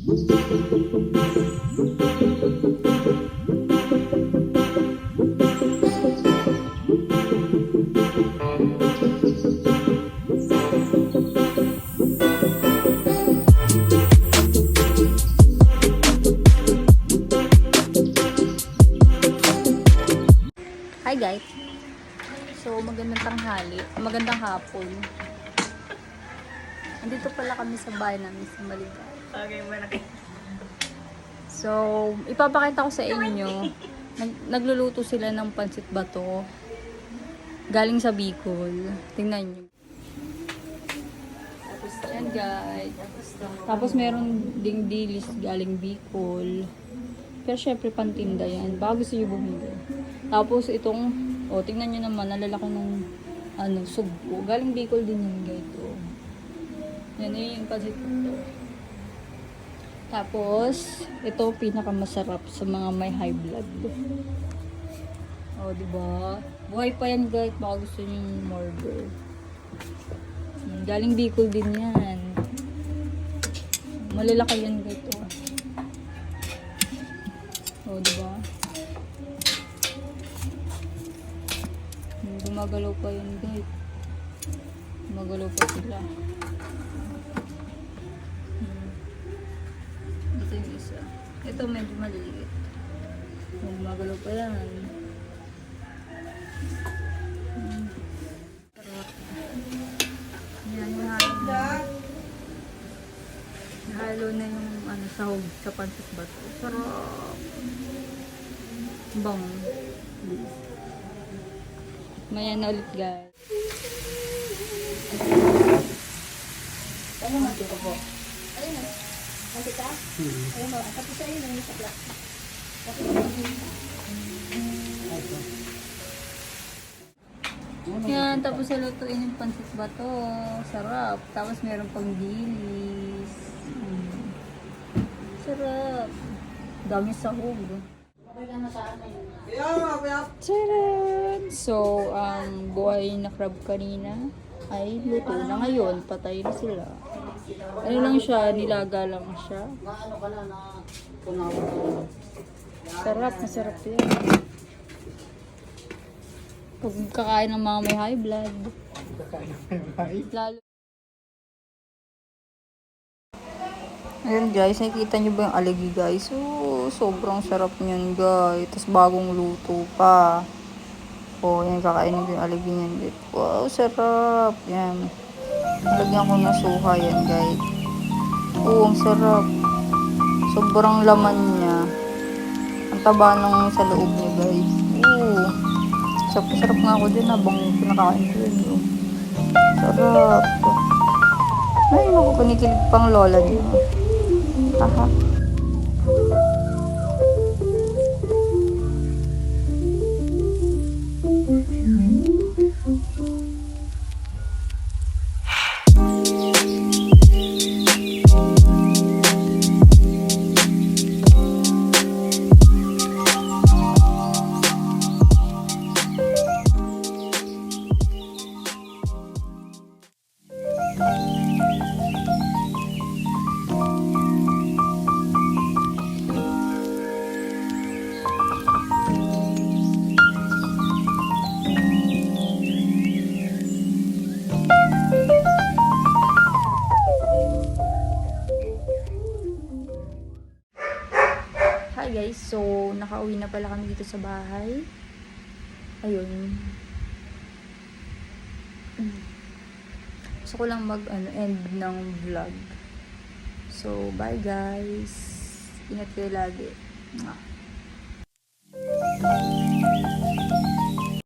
Hi guys. So magandang tanghali, magandang hapon. Andito pala kami sa bahay namin sa Maligay. Okay, malaki. So ipapakita ko sa inyo, nagluluto sila ng pansit bato galing sa Bicol. Tingnan nyo. Yan guys. Tapos meron ding dilis galing Bicol. Pero syempre pantinda yan. Baka gusto nyo bumili. Tapos itong, tingnan nyo naman, nalalaki ng sugpo. Galing Bicol din yan guys. Yan yung pansit ito. Tapos, ito pinakamasarap sa mga may high blood. Diba? Buhay pa yan guys. Baka gusto nyo murder. Galing Bicol din yan. Malalaki yan guys. Diba? Gumagalaw pa yun guys. Gumagalaw pa sila. Ito yung isa. Ito medyo maliit. Gumagalaw pa yan. Yan yung halo na yung sahog sa pansit bato. Sarap. Bang. Maya na ulit guys. Ano man ito po? Ayun na. Nanti ka? Ayun na. Tapos sa inyo yung sakla. Yan, tapos salutuin yung pansit bato. Sarap. Tapos meron pang dilis. Sarap. Dami sahog. Charan! So, ang buhay na crab kanina ay luto na ngayon. Patay na sila. Ano lang siya, nilaga lang siya. Sarap, masarap yan. Pag kakain ng mga may high blood. Lalo. Ayan guys, nakikita nyo ba yung aligi guys? Sobrang sarap niyan guys. Tapos bagong luto pa. Yan, kakainin ko yung aligi niyan guys. Wow, sarap. Yan. Nalagyan ko ng suha yan guys. Ang sarap. Sobrang laman niya. Ang taba nung sa loob niya guys. Sarap nga ako din habang pinakain ko yun. Sarap. Ay, naku, kinikilig pang lola niya. Aha. Hi guys, so nakauwi na pala kami dito sa bahay. Ayun. Gusto ko lang end ng vlog. So bye guys. Ingat kayo lagi. Mwah.